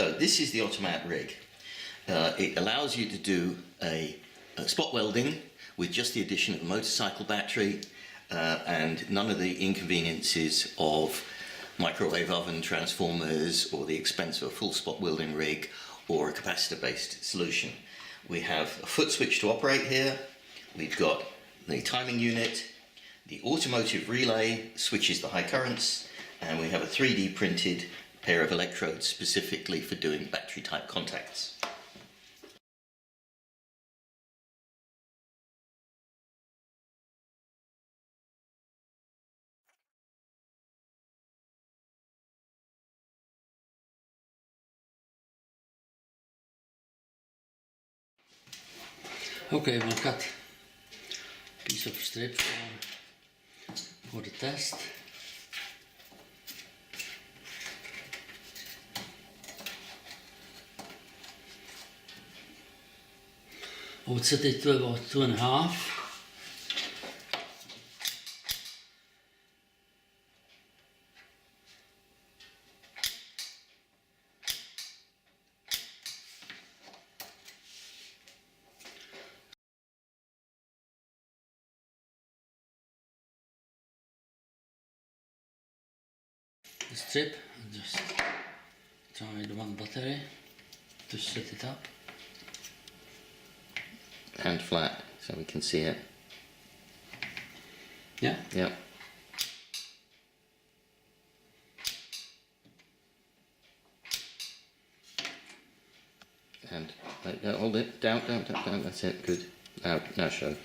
So this is the OTAMAT rig. It allows you to do a spot welding with just the addition of a motorcycle battery and none of the inconveniences of microwave oven transformers or the expense of a full spot welding rig or a capacitor based solution. We have a foot switch to operate here. We've got the timing unit, the automotive relay switches the high currents, and we have a 3D printed pair of electrodes specifically for doing battery type contacts. Okay, we'll cut a piece of strip for the test. I would set it to about 2.5. The strip and just try the one battery to set it up. And flat so we can see it. Yeah? Yep. And hold it down, that's it, good. Now show.